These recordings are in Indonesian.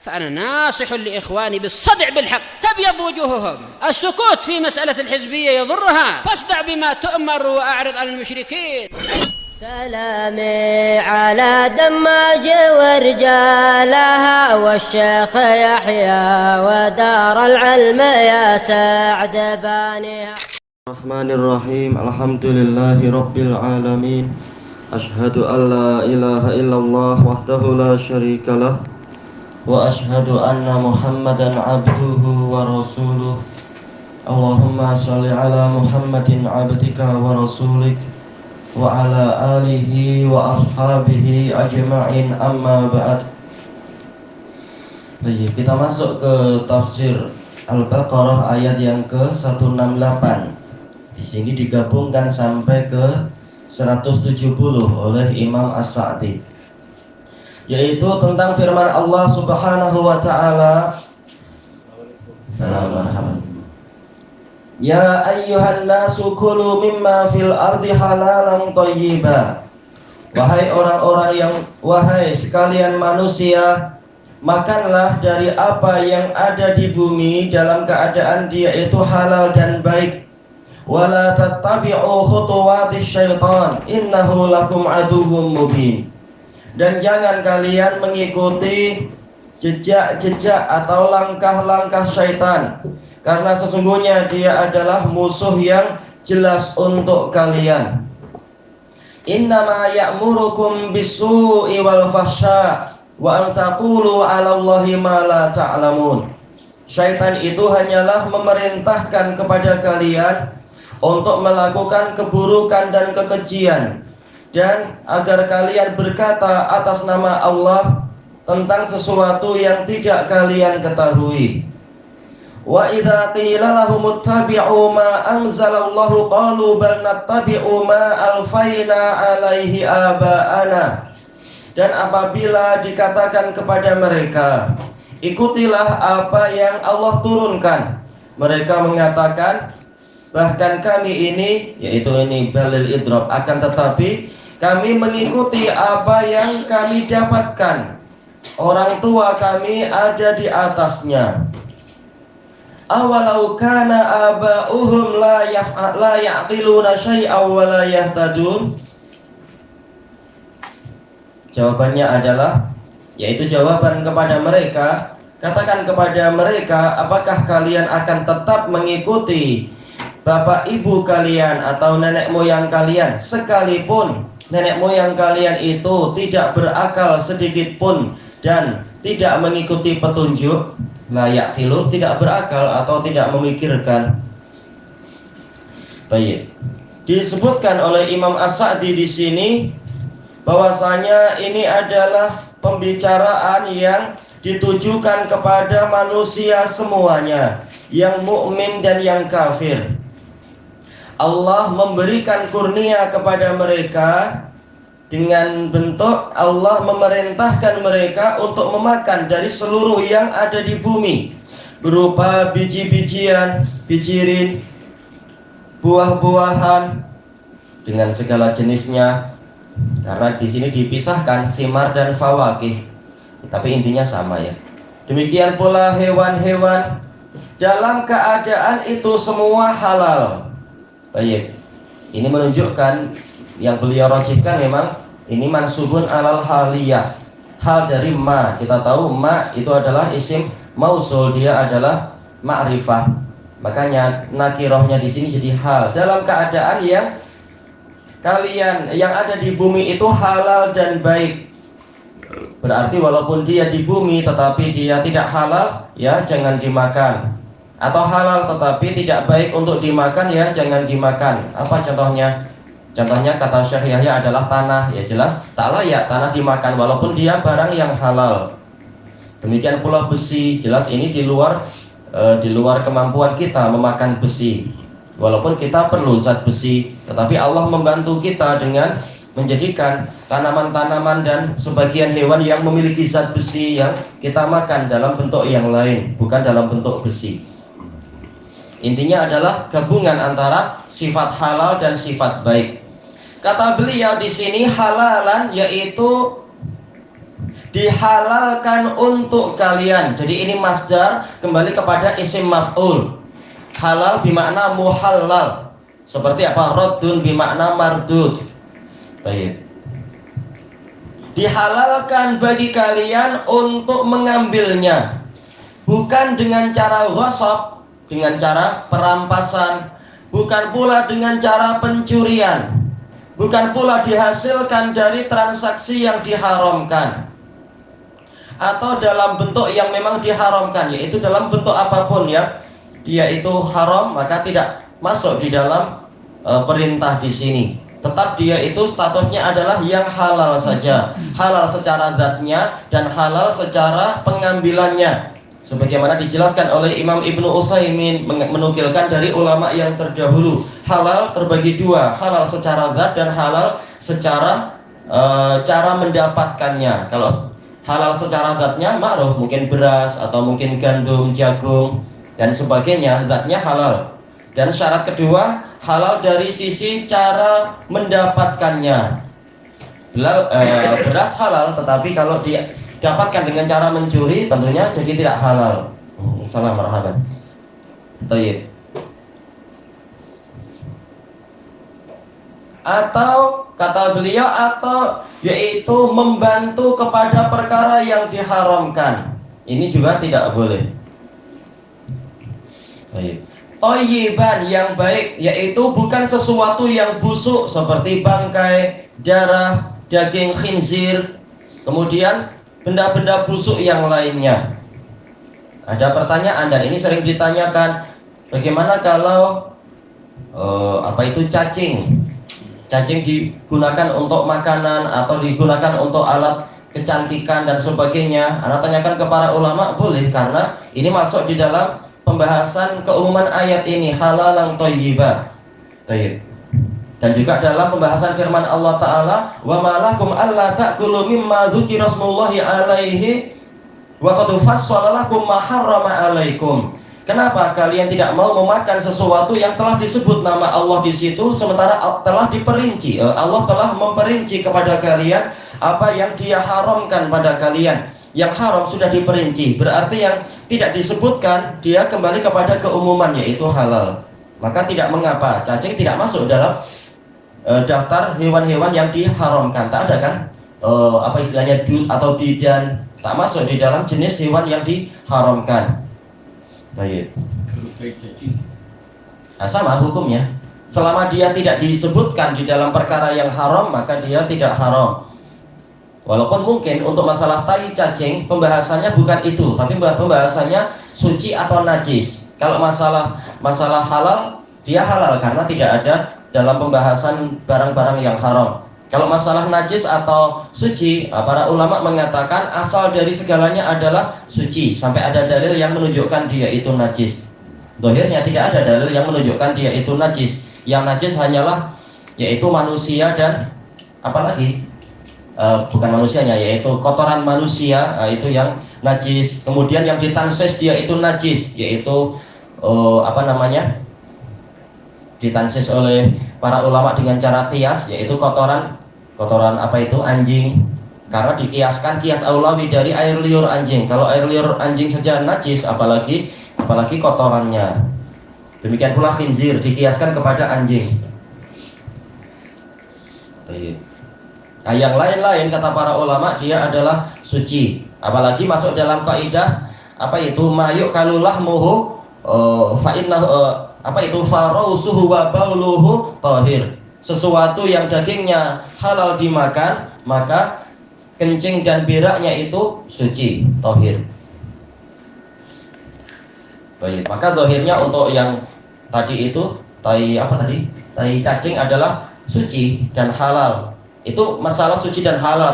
فأنا ناصح لإخواني بالصدع بالحق تبيض وجوههم. السكوت في مسألة الحزبية يضرها، فاصدع بما تؤمر وأعرض عن المشركين. سلامي على دماج ورجالها والشيخ يحيى ودار العلم يا سعد بانيها. الرحمن الرحيم. الحمد لله رب العالمين. أشهد أن لا إله إلا الله وحده لا شريك له وأشهد أن محمدا عبده ورسوله. اللهم صل على محمد عبدك ورسولك وعلى آله وأصحابه أجمعين. أما بعد. Baik, kita masuk ke tafsir Al-Baqarah ayat yang ke-168. Di sini digabungkan sampai ke 170 oleh Imam As-Sa'di, yaitu tentang firman Allah Subhanahu wa taala. Assalamualaikum. Ya ayyuhan nasu kulu mimma fil ardi halalan thayyiba. Wahai sekalian manusia, makanlah dari apa yang ada di bumi dalam keadaan dia itu halal dan baik. Wala tattabi'u khutuwatis syaitan innahu lakum aduwwum mubin. Dan jangan kalian mengikuti jejak-jejak atau langkah-langkah syaitan, karena sesungguhnya dia adalah musuh yang jelas untuk kalian. Innama ya'murukum bisu'i wal fahsya wa an taqulu 'ala Allahi ma la ta'lamun. Syaitan itu hanyalah memerintahkan kepada kalian untuk melakukan keburukan dan kekejian, dan agar kalian berkata atas nama Allah tentang sesuatu yang tidak kalian ketahui. Wa idza qila lahum ittabi'u ma anzalallahu qalu bal nattabi'u ma alfaina 'alaihi aba'ana. Dan apabila dikatakan kepada mereka, ikutilah apa yang Allah turunkan, mereka mengatakan, bahkan kami ini, yaitu ini balil idrob, akan tetapi kami mengikuti apa yang kami dapatkan, orang tua kami ada di atasnya. Awalau kana aba'uhum la ya'qiluna syai'aw wa la yahtadun. Jawabannya adalah, yaitu jawaban kepada mereka, katakan kepada mereka, apakah kalian akan tetap mengikuti bapak ibu kalian atau nenek moyang kalian, sekalipun nenek moyang kalian itu tidak berakal sedikit pun dan tidak mengikuti petunjuk? Layak filu, tidak berakal atau tidak memikirkan. Baik. Disebutkan oleh Imam As-Sa'di di sini bahwasanya ini adalah pembicaraan yang ditujukan kepada manusia semuanya, yang mukmin dan yang kafir. Allah memberikan kurnia kepada mereka dengan bentuk Allah memerintahkan mereka untuk memakan dari seluruh yang ada di bumi, berupa biji-bijian, bijirin, buah-buahan dengan segala jenisnya. Karena di sini dipisahkan simar dan fawakih, tapi intinya sama ya. Demikian pula hewan-hewan, dalam keadaan itu semua halal. Baik, ini menunjukkan yang beliau rajihkan memang ini mansubun alal haliyah, hal dari ma. Kita tahu ma itu adalah isim mausul, dia adalah ma'rifah. Makanya nakirohnya di sini jadi hal, dalam keadaan yang kalian yang ada di bumi itu halal dan baik. Berarti walaupun dia di bumi tetapi dia tidak halal, ya jangan dimakan. Atau halal tetapi tidak baik untuk dimakan, ya jangan dimakan. Apa contohnya? Contohnya kata Syekh Yahya adalah tanah, ya jelas tak layak tanah dimakan walaupun dia barang yang halal. Demikian pula besi, jelas ini di luar kemampuan kita memakan besi. Walaupun kita perlu zat besi, tetapi Allah membantu kita dengan menjadikan tanaman-tanaman dan sebagian hewan yang memiliki zat besi yang kita makan dalam bentuk yang lain, bukan dalam bentuk besi. Intinya adalah gabungan antara sifat halal dan sifat baik. Kata beliau di sini halalan, yaitu Dihalalkan untuk kalian. Jadi ini masdar kembali kepada isim maf'ul. Halal bimakna muhallal. Seperti apa? Raddun bimakna mardud. Baik. Dihalalkan bagi kalian untuk mengambilnya, bukan dengan cara ghasab, dengan cara perampasan, bukan pula dengan cara pencurian, bukan pula dihasilkan dari transaksi yang diharamkan, atau dalam bentuk yang memang diharamkan, yaitu dalam bentuk apapun ya, dia itu haram, maka tidak masuk di dalam perintah di sini. Tetap dia itu statusnya adalah yang halal saja, halal secara zatnya dan halal secara pengambilannya, sebagaimana dijelaskan oleh Imam Ibnu Utsaimin menukilkan dari ulama yang terdahulu. Halal terbagi dua, halal secara zat dan halal secara cara mendapatkannya. Kalau halal secara zatnya ma'ruf, mungkin beras atau mungkin gandum, jagung dan sebagainya, zatnya halal. Dan syarat kedua, halal dari sisi cara mendapatkannya. Beras halal, tetapi kalau didapatkan dengan cara mencuri tentunya jadi tidak halal. Salam marhaban. Baik. Atau kata beliau, atau yaitu membantu kepada perkara yang diharamkan. Ini juga tidak boleh. Baik. Thayyiban yang baik, yaitu bukan sesuatu yang busuk seperti bangkai, darah, daging khinzir, kemudian benda-benda busuk yang lainnya. Ada pertanyaan dan ini sering ditanyakan, bagaimana kalau cacing? Cacing digunakan untuk makanan atau digunakan untuk alat kecantikan dan sebagainya. Anda tanyakan ke para ulama, boleh, karena ini masuk di dalam pembahasan keumuman ayat ini, halalan thayyibah. Baik. Dan juga dalam pembahasan firman Allah Ta'ala, wa malakum alla ta'kulu mimma dzukira smullahi alaihi wa qad fassala lakum ma harrama alaikum. Kenapa kalian tidak mau memakan sesuatu yang telah disebut nama Allah di situ, sementara telah diperinci, Allah telah memperinci kepada kalian apa yang Dia haramkan pada kalian. Yang haram sudah diperinci, berarti yang tidak disebutkan dia kembali kepada keumuman, yaitu halal. Maka tidak mengapa cacing tidak masuk dalam daftar hewan-hewan yang diharamkan. Tak ada kan istilahnya dud atau didan, tak masuk di dalam jenis hewan yang diharamkan. Baik. Sama hukumnya. Selama dia tidak disebutkan di dalam perkara yang haram, maka dia tidak haram. Walaupun mungkin untuk masalah tai cacing pembahasannya bukan itu, tapi pembahasannya suci atau najis. Kalau masalah halal, dia halal karena tidak ada dalam pembahasan barang-barang yang haram. Kalau masalah najis atau suci, para ulama mengatakan asal dari segalanya adalah suci sampai ada dalil yang menunjukkan dia itu najis. Zahirnya tidak ada dalil yang menunjukkan dia itu najis. Yang najis hanyalah yaitu manusia dan apalagi bukan manusianya, yaitu kotoran manusia, itu yang najis. Kemudian yang ditansis dia itu najis, yaitu ditansis oleh para ulama dengan cara qiyas, yaitu kotoran anjing, karena dikiaskan qiyas aulawi dari air liur anjing. Kalau air liur anjing saja najis, apalagi kotorannya. Demikian pula khinzir dikiaskan kepada anjing. Nah, yang lain-lain kata para ulama dia adalah suci. Apalagi masuk dalam kaidah mayuk kalulah muhu fa innahu farausuhu wa bauluhu tahir. Sesuatu yang dagingnya halal dimakan, maka kencing dan beraknya itu suci, tahir. Baik, maka zahirnya untuk yang tadi itu tai cacing adalah suci dan halal. Itu masalah suci dan halal.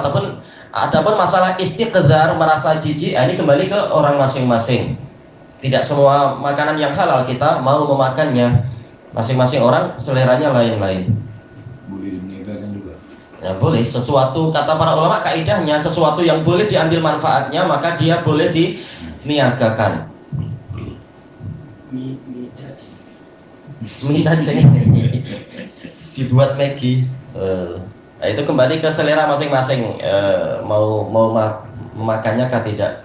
Adapun masalah istiqdzar, merasa jijik, ini kembali ke orang masing-masing. Tidak semua makanan yang halal kita mau memakannya. Masing-masing orang seleranya lain-lain. Boleh diniagakan juga. Ya boleh. Sesuatu, kata para ulama kaidahnya, sesuatu yang boleh diambil manfaatnya maka dia boleh diniagakan. Mie cacing dibuat Maggi. Nah, itu kembali ke selera masing-masing, mau memakannya kah tidak.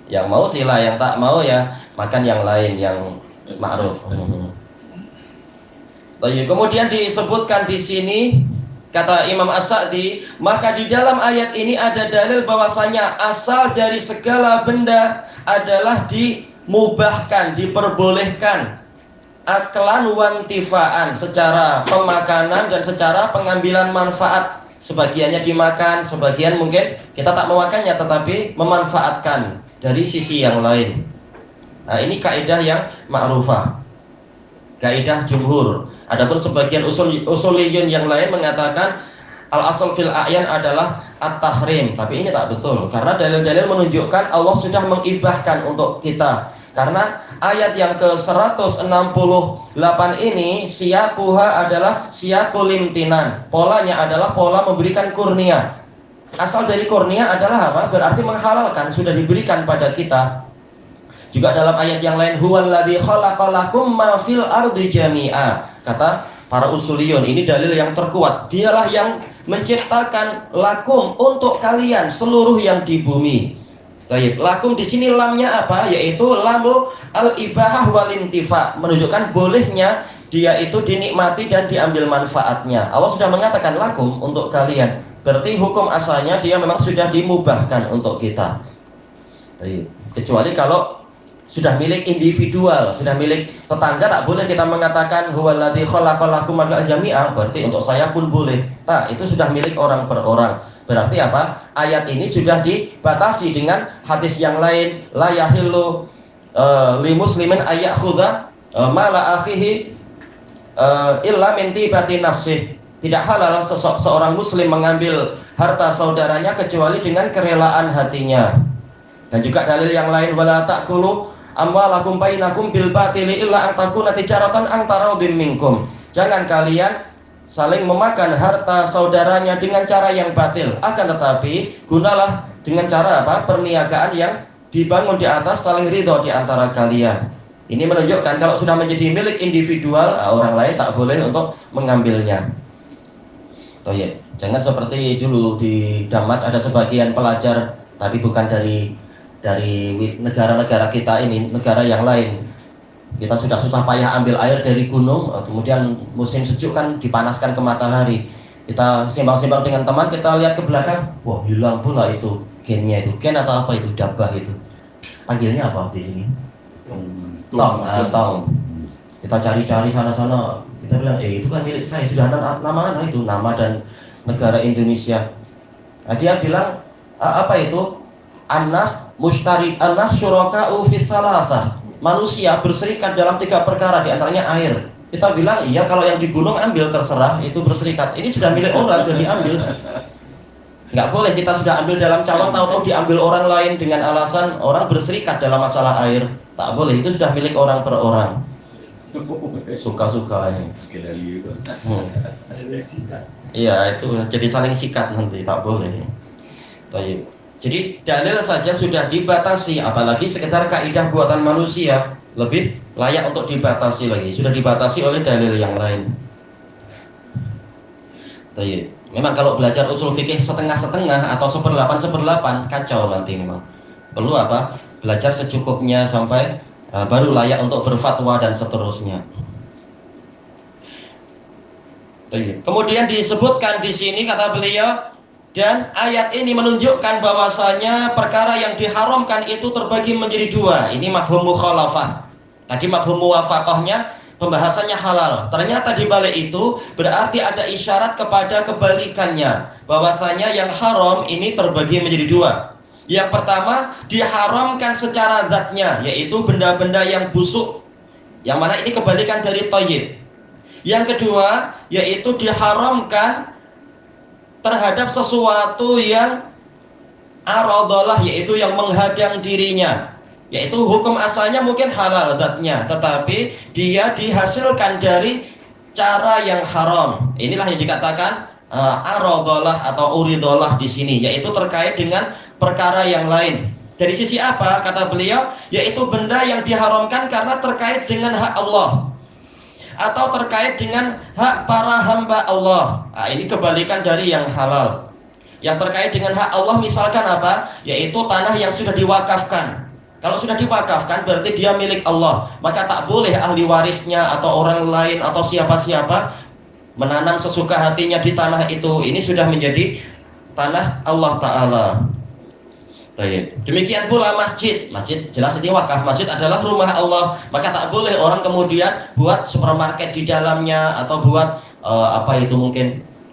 Yang mau sila, yang tak mau ya makan yang lain yang ma'ruf. Kemudian disebutkan di sini kata Imam As-Sa'di, maka di dalam ayat ini ada dalil bahwasanya asal dari segala benda adalah dimubahkan, diperbolehkan, aklan wantifaan, secara pemakanan dan secara pengambilan manfaat. Sebagiannya dimakan, sebagian mungkin kita tak memakannya tetapi memanfaatkan dari sisi yang lain. Nah, ini kaidah yang ma'rufah, kaidah jumhur. Adapun sebagian usuliyun yang lain mengatakan al-asal fil a'yan adalah at-tahrim, tapi ini tak betul karena dalil-dalil menunjukkan Allah sudah mengibahkan untuk kita. Karena ayat yang ke-168 ini siyakuha adalah siyakul imtinan, polanya adalah pola memberikan kurnia. Asal dari kurnia adalah apa? Berarti menghalalkan, sudah diberikan pada kita. Juga dalam ayat yang lain, huwallazi khalaqalakum ma fil ardi jami'a. Kata para usuliyun, ini dalil yang terkuat. Dialah yang menciptakan lakum untuk kalian seluruh yang di bumi. Baik, lakum di sini lamnya apa? Yaitu lamu al-ibahah wal intifa, menunjukkan bolehnya dia itu dinikmati dan diambil manfaatnya. Allah sudah mengatakan lakum untuk kalian. Berarti hukum asalnya dia memang sudah dimubahkan untuk kita. Baik, kecuali kalau sudah milik individual, sudah milik tetangga, tak boleh kita mengatakan huwallazi khalaqalakum min jami'a, berarti untuk saya pun boleh. Nah, itu sudah milik orang per orang. Berarti apa? Ayat ini sudah dibatasi dengan hadis yang lain, la yahillu li muslimin ayakhudha mala akhihi illa min tibati nafsih. Tidak halal seorang muslim mengambil harta saudaranya kecuali dengan kerelaan hatinya. Dan juga dalil yang lain, wala ta'kulu amwalakum bainakum bil batili illa an takuna tijaratan an taradhim minkum. Jangan kalian saling memakan harta saudaranya dengan cara yang batil, akan tetapi gunalah dengan cara apa? Perniagaan yang dibangun di atas saling ridho di antara kalian. Ini menunjukkan kalau sudah menjadi milik individual, orang lain tak boleh untuk mengambilnya. Oh iya, jangan seperti dulu di Damaj ada sebagian pelajar, tapi bukan dari negara-negara kita ini, negara yang lain. Kita sudah susah payah ambil air dari gunung, kemudian musim sejuk kan dipanaskan ke matahari. Kita sembang-sembang dengan teman, kita lihat ke belakang, wah hilang pula itu gennya itu. Gen atau apa itu? Dabah itu. Panggilnya apa di sini? Tong. Kita cari-cari sana-sana. Kita bilang, itu kan milik saya. Sudah ada nama itu, nama dan negara Indonesia. Nah, dia bilang, apa itu? Anas syuraka'u fis salasah. Manusia berserikat dalam 3 perkara, di antaranya air. Kita bilang, iya kalau yang di gunung ambil terserah, itu berserikat. Ini sudah milik orang, sudah diambil. Nggak boleh kita sudah ambil dalam cawan, tahu-tahu diambil orang lain dengan alasan orang berserikat dalam masalah air. Tak boleh, itu sudah milik orang per orang. Suka-suka ini. Iya, itu jadi saling sikat nanti, tak boleh. Baik. Jadi dalil saja sudah dibatasi, apalagi sekedar kaidah buatan manusia, lebih layak untuk dibatasi lagi. Sudah dibatasi oleh dalil yang lain. Baik. Memang kalau belajar usul fikih setengah-setengah atau 1/8 kacau nanti memang. Perlu apa? Belajar secukupnya sampai baru layak untuk berfatwa dan seterusnya. Kemudian disebutkan di sini kata beliau, dan ayat ini menunjukkan bahwasanya perkara yang diharamkan itu terbagi menjadi 2. Ini mafhum mukhalafah. Tadi mafhum muwafaqahnya pembahasannya halal. Ternyata di balik itu berarti ada isyarat kepada kebalikannya, bahwasanya yang haram ini terbagi menjadi 2. Yang pertama, diharamkan secara zatnya, yaitu benda-benda yang busuk, yang mana ini kebalikan dari thayyib. Yang kedua, yaitu diharamkan terhadap sesuatu yang aradalah, yaitu yang menghadang dirinya, yaitu hukum asalnya mungkin halal zatnya, tetapi dia dihasilkan dari cara yang haram. Inilah yang dikatakan aradalah atau uridalah di sini, yaitu terkait dengan perkara yang lain. Dari sisi apa? Kata beliau, yaitu benda yang diharamkan karena terkait dengan hak Allah. atau terkait dengan hak para hamba Allah. Nah, ini kebalikan dari yang halal. Yang terkait dengan hak Allah misalkan apa? Yaitu tanah yang sudah diwakafkan. Kalau sudah diwakafkan berarti dia milik Allah, maka tak boleh ahli warisnya atau orang lain atau siapa-siapa menanam sesuka hatinya di tanah itu. Ini sudah menjadi tanah Allah Ta'ala. Baik. Demikian pula masjid. Masjid jelas ini wakaf. Masjid adalah rumah Allah, maka tak boleh orang kemudian buat supermarket di dalamnya atau buat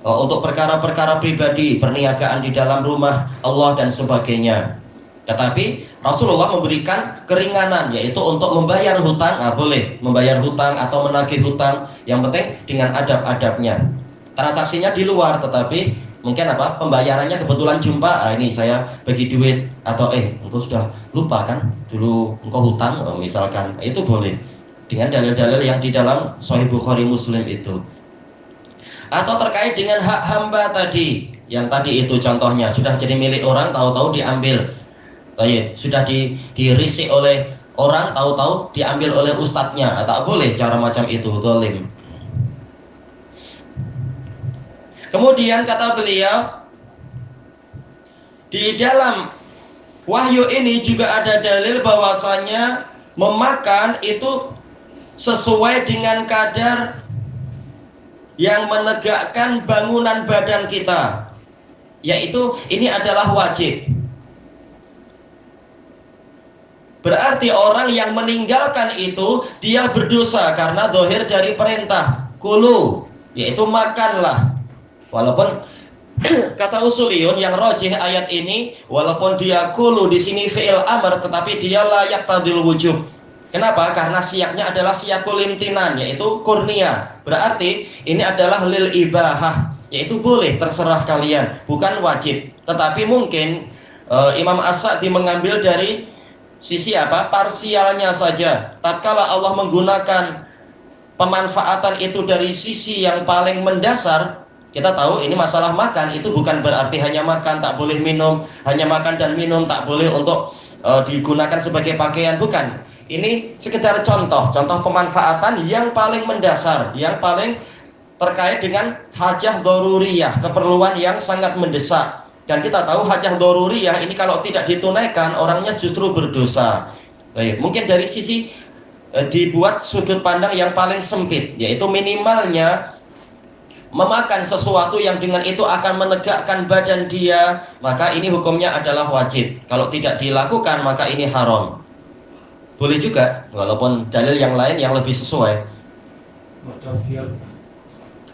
untuk perkara-perkara pribadi, perniagaan di dalam rumah Allah dan sebagainya. Tetapi Rasulullah memberikan keringanan, yaitu untuk membayar hutang, boleh membayar hutang atau menagih hutang, yang penting dengan adab-adabnya. Transaksinya di luar, tetapi mungkin pembayarannya kebetulan jumpa, ini saya bagi duit, atau engkau sudah lupa kan dulu engkau hutang, misalkan, itu boleh dengan dalil-dalil yang di dalam Sahih Bukhari Muslim itu. Atau terkait dengan hak hamba tadi, yang tadi itu contohnya sudah jadi milik orang, tahu-tahu diambil. Sudah dirisik oleh orang, tahu-tahu diambil oleh ustadznya. Tak boleh cara macam itu, zalim. Kemudian kata beliau, di dalam wahyu ini juga ada dalil bahwasanya memakan itu sesuai dengan kadar yang menegakkan bangunan badan kita, yaitu ini adalah wajib. Berarti orang yang meninggalkan itu dia berdosa karena zahir dari perintah kulu, yaitu makanlah. Walaupun kata usuliyun yang rajih ayat ini, walaupun dia kulu di sini fi'il amr, tetapi dia layak tadil wujub. Kenapa? Karena siaknya adalah siakul imtinan, yaitu kurnia. Berarti ini adalah lil ibahah, yaitu boleh terserah kalian, bukan wajib. Tetapi mungkin Imam As-Sa'di mengambil dari sisi parsialnya saja. Tatkala Allah menggunakan pemanfaatan itu dari sisi yang paling mendasar, kita tahu ini masalah makan itu bukan berarti hanya makan, tak boleh minum, hanya makan dan minum, tak boleh untuk digunakan sebagai pakaian, bukan. Ini sekedar contoh pemanfaatan yang paling mendasar, yang paling terkait dengan hajah daruriyah, keperluan yang sangat mendesak. Dan kita tahu hajah daruriyah ini kalau tidak ditunaikan orangnya justru berdosa. Mungkin dari sisi dibuat sudut pandang yang paling sempit, yaitu minimalnya memakan sesuatu yang dengan itu akan menegakkan badan dia, maka ini hukumnya adalah wajib. Kalau tidak dilakukan maka ini haram. Boleh juga, walaupun dalil yang lain yang lebih sesuai.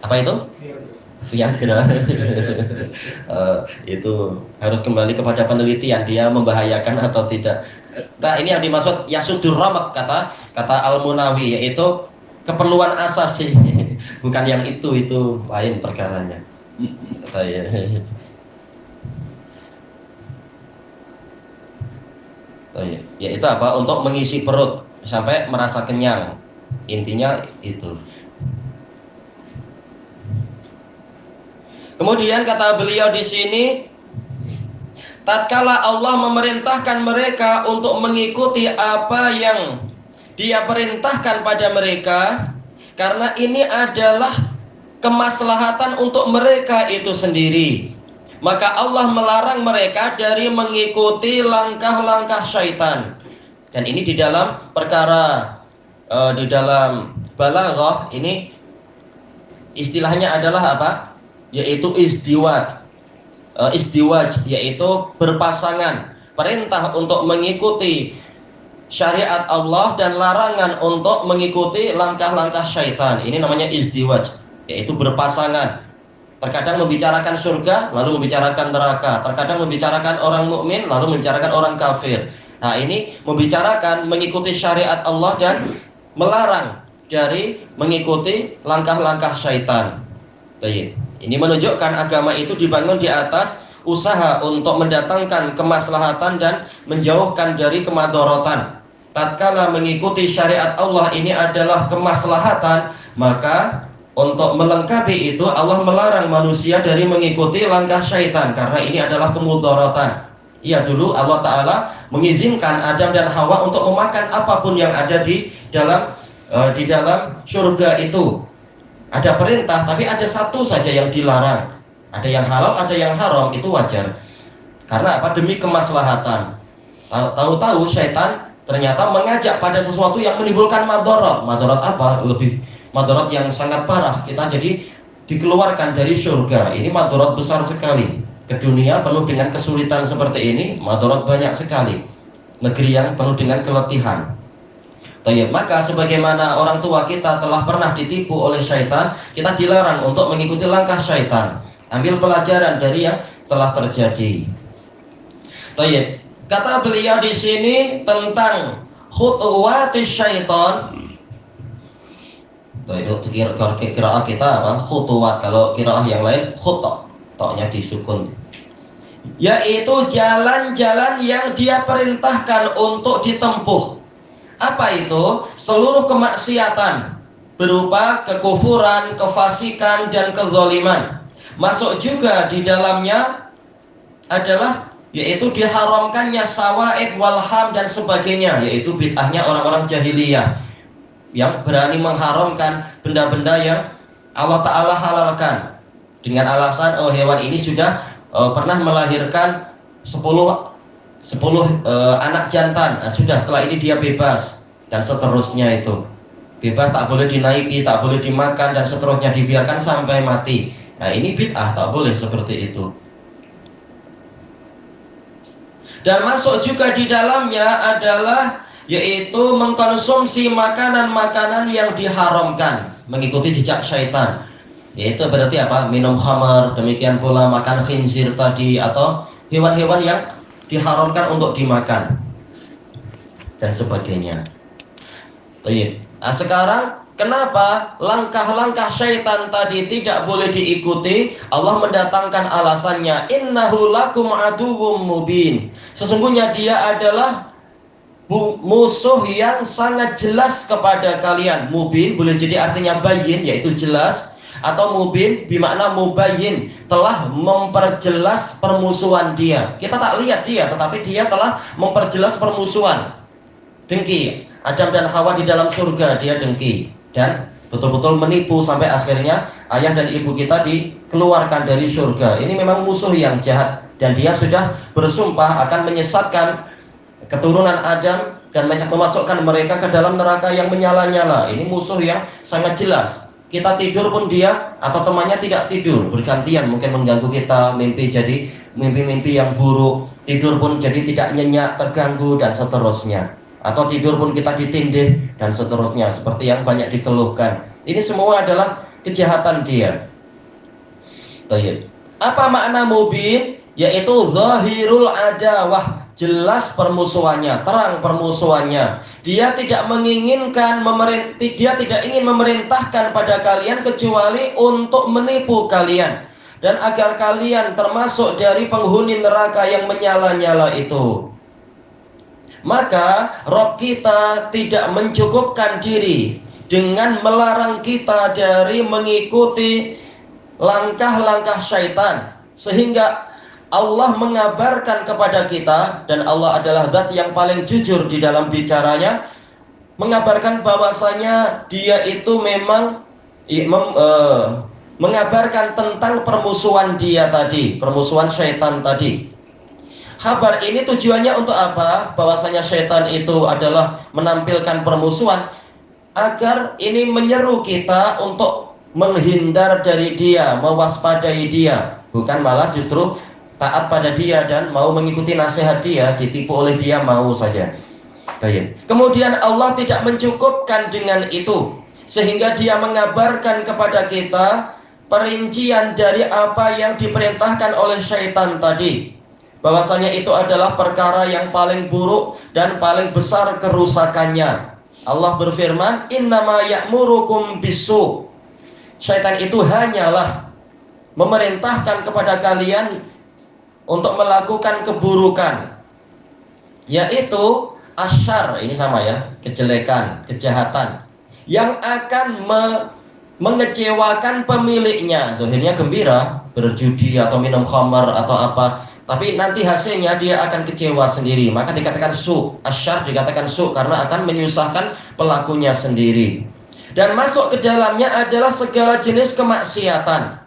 Apa itu? Viagra. Itu harus kembali kepada penelitian, dia membahayakan atau tidak. Nah, ini yang dimaksud yasudur ramak, kata Al-Munawi, yaitu keperluan asasi. Bukan yang itu lain perkaranya. Yaitu untuk mengisi perut sampai merasa kenyang. Intinya itu. Kemudian kata beliau di sini, tatkala Allah memerintahkan mereka untuk mengikuti apa yang Dia perintahkan pada mereka, karena ini adalah kemaslahatan untuk mereka itu sendiri, maka Allah melarang mereka dari mengikuti langkah-langkah syaitan. Dan ini di dalam perkara di dalam balaghah ini istilahnya adalah yaitu izdiwaj, yaitu berpasangan. Perintah untuk mengikuti syariat Allah dan larangan untuk mengikuti langkah-langkah syaitan. Ini namanya izdiwaj, yaitu berpasangan. Terkadang membicarakan surga, lalu membicarakan neraka. Terkadang membicarakan orang mukmin, lalu membicarakan orang kafir. Nah, ini membicarakan mengikuti syariat Allah dan melarang dari mengikuti langkah-langkah syaitan. Ini menunjukkan agama itu dibangun di atas usaha untuk mendatangkan kemaslahatan dan menjauhkan dari kemadharatan. Tatkala mengikuti syariat Allah ini adalah kemaslahatan, maka untuk melengkapi itu Allah melarang manusia dari mengikuti langkah syaitan, karena ini adalah kemudaratan. Iya, dulu Allah Ta'ala mengizinkan Adam dan Hawa untuk memakan apapun yang ada di dalam di dalam surga itu ada perintah, tapi ada satu saja yang dilarang. Ada yang halal, ada yang haram, itu wajar. Karena apa? Demi kemaslahatan. Tahu-tahu syaitan ternyata mengajak pada sesuatu yang menimbulkan madarat. Madarat apa? Lebih madarat yang sangat parah. Kita jadi dikeluarkan dari surga. Ini madarat besar sekali. Ke dunia penuh dengan kesulitan seperti ini, madarat banyak sekali. Negeri yang penuh dengan keletihan. Maka sebagaimana orang tua kita telah pernah ditipu oleh syaitan, kita dilarang untuk mengikuti langkah syaitan. Ambil pelajaran dari yang telah terjadi. Kata beliau di sini tentang khutuwati syaitan. Itu kiraah kita apa? Khutuwat. Kalau kiraah yang lain khutuk, toknya disukun. Yaitu jalan-jalan yang dia perintahkan untuk ditempuh. Apa itu? Seluruh kemaksiatan berupa kekufuran, kefasikan, dan kezaliman. Masuk juga di dalamnya adalah yaitu diharamkannya sawaid walham dan sebagainya, yaitu bid'ahnya orang-orang jahiliyah yang berani mengharamkan benda-benda yang Allah Ta'ala halalkan dengan alasan hewan ini sudah pernah melahirkan 10 anak jantan. Nah, sudah, setelah ini dia bebas dan seterusnya. Itu bebas, tak boleh dinaiki, tak boleh dimakan dan seterusnya, dibiarkan sampai mati. Nah, ini bid'ah, tak boleh seperti itu. Dan masuk juga di dalamnya adalah yaitu mengkonsumsi makanan-makanan yang diharamkan, mengikuti jejak syaitan. Yaitu berarti apa? Minum khamar, demikian pula makan khinzir tadi, atau hewan-hewan yang diharamkan untuk dimakan dan sebagainya. Nah, sekarang kenapa langkah-langkah syaitan tadi tidak boleh diikuti? Allah mendatangkan alasannya, innahu lakum aduwwum mubin. Sesungguhnya dia adalah musuh yang sangat jelas kepada kalian. Mubin boleh jadi artinya bayin, yaitu jelas, atau mubin bermakna mubayyin, telah memperjelas permusuhan dia. Kita tak lihat dia, tetapi dia telah memperjelas permusuhan. Dengki Adam dan Hawa di dalam surga, dia dengki dan betul-betul menipu sampai akhirnya ayah dan ibu kita dikeluarkan dari surga. Ini memang musuh yang jahat, dan dia sudah bersumpah akan menyesatkan keturunan Adam dan memasukkan mereka ke dalam neraka yang menyala-nyala. Ini musuh yang sangat jelas. Kita tidur pun dia atau temannya tidak tidur, bergantian mungkin mengganggu kita, mimpi jadi mimpi-mimpi yang buruk, tidur pun jadi tidak nyenyak, terganggu dan seterusnya. Atau tidur pun kita ditindih dan seterusnya, seperti yang banyak dikeluhkan. Ini semua adalah kejahatan dia. Apa makna mubin? Yaitu zahirul adawah, jelas permusuhannya, terang permusuhannya. Dia tidak menginginkan dia tidak ingin memerintahkan pada kalian kecuali untuk menipu kalian, dan agar kalian termasuk dari penghuni neraka yang menyala-nyala itu. Maka Rabb kita tidak mencukupkan diri dengan melarang kita dari mengikuti langkah-langkah syaitan, sehingga Allah mengabarkan kepada kita, dan Allah adalah zat yang paling jujur di dalam bicaranya, mengabarkan bahwasanya dia itu memang mengabarkan tentang permusuhan dia tadi, permusuhan syaitan tadi. Kabar ini tujuannya untuk apa? Bahwasanya syaitan itu adalah menampilkan permusuhan agar ini menyeru kita untuk menghindar dari dia, mewaspadai dia, bukan malah justru taat pada dia dan mau mengikuti nasihat dia, ditipu oleh dia mau saja. Kemudian Allah tidak mencukupkan dengan itu, sehingga dia mengabarkan kepada kita perincian dari apa yang diperintahkan oleh syaitan tadi, bahwasanya itu adalah perkara yang paling buruk dan paling besar kerusakannya. Allah berfirman, innama ya'murukum bisu. Syaitan itu hanyalah memerintahkan kepada kalian untuk melakukan keburukan, yaitu asyar, ini sama ya, kejelekan, kejahatan yang akan mengecewakan pemiliknya. Akhirnya gembira, berjudi atau minum khamar atau apa, tapi nanti hasilnya dia akan kecewa sendiri. Maka dikatakan su, asyar dikatakan su karena akan menyusahkan pelakunya sendiri. Dan masuk ke dalamnya adalah segala jenis kemaksiatan.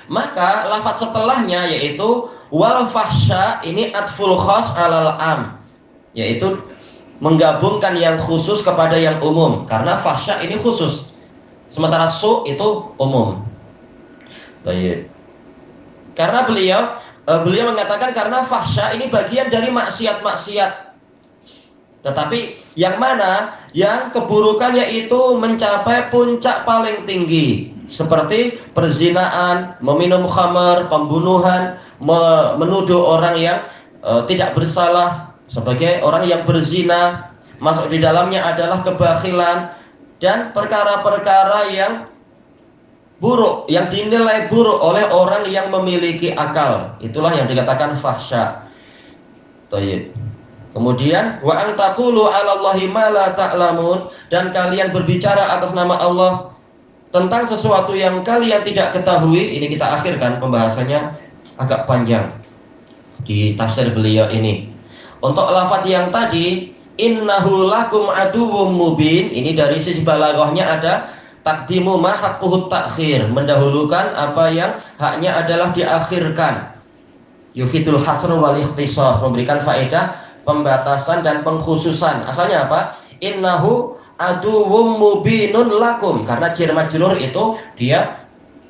Maka lafaz setelahnya yaitu wal fahsya, ini atful khas alal am, yaitu menggabungkan yang khusus kepada yang umum, karena fahsya ini khusus, sementara su itu umum. Baik. Karena beliau mengatakan karena fahsya ini bagian dari maksiat-maksiat. Tetapi yang mana yang keburukannya itu mencapai puncak paling tinggi, seperti perzinaan, meminum khamar, pembunuhan, menuduh orang yang tidak bersalah sebagai orang yang berzina. Masuk di dalamnya adalah kebakhilan dan perkara-perkara yang buruk, yang dinilai buruk oleh orang yang memiliki akal. Itulah yang dikatakan fahsya. Baik. Kemudian wa an taqulu 'alallahi ma la ta'lamun, dan kalian berbicara atas nama Allah tentang sesuatu yang kalian tidak ketahui. Ini kita akhirkan pembahasannya, agak panjang di tafsir beliau ini. Untuk lafaz yang tadi innahu lakum aduwwum mubin, ini dari sisi balaghahnya ada taqdimu ma haqquhu ta'khir, mendahulukan apa yang haknya adalah diakhirkan. Yufidul hasr wal ikhtisas, memberikan faedah pembatasan dan pengkhususan. Asalnya apa? Innahu aduwwum mubinun lakum, karena jar majrur itu dia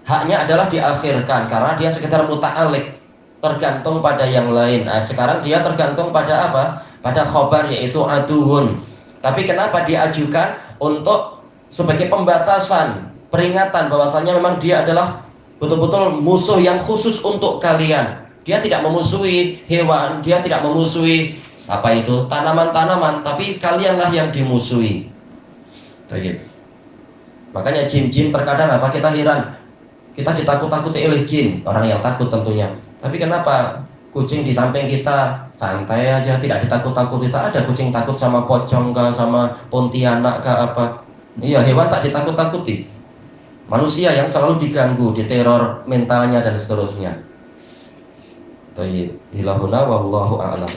haknya adalah diakhirkan karena dia sekedar muta'alliq, tergantung pada yang lain. Nah, sekarang dia tergantung pada apa? Pada khobar, yaitu aduwun. Tapi kenapa diajukan? Untuk sebagai pembatasan, peringatan bahwasanya memang dia adalah betul-betul musuh yang khusus untuk kalian. Dia tidak memusuhi hewan, dia tidak memusuhi apa itu tanaman-tanaman, tapi kalianlah yang dimusuhi. Baik. Makanya jin-jin terkadang apa kita heran, kita ditakut-takuti oleh jin, orang yang takut tentunya. Tapi kenapa kucing di samping kita santai aja, tidak ditakut-takuti? Tak ada kucing takut sama pocong kah, sama pontianak kah apa? Iya, hewan tak ditakut-takuti. Manusia yang selalu diganggu, diteror mentalnya dan seterusnya. Baik, ilahuna wallahu a'lam.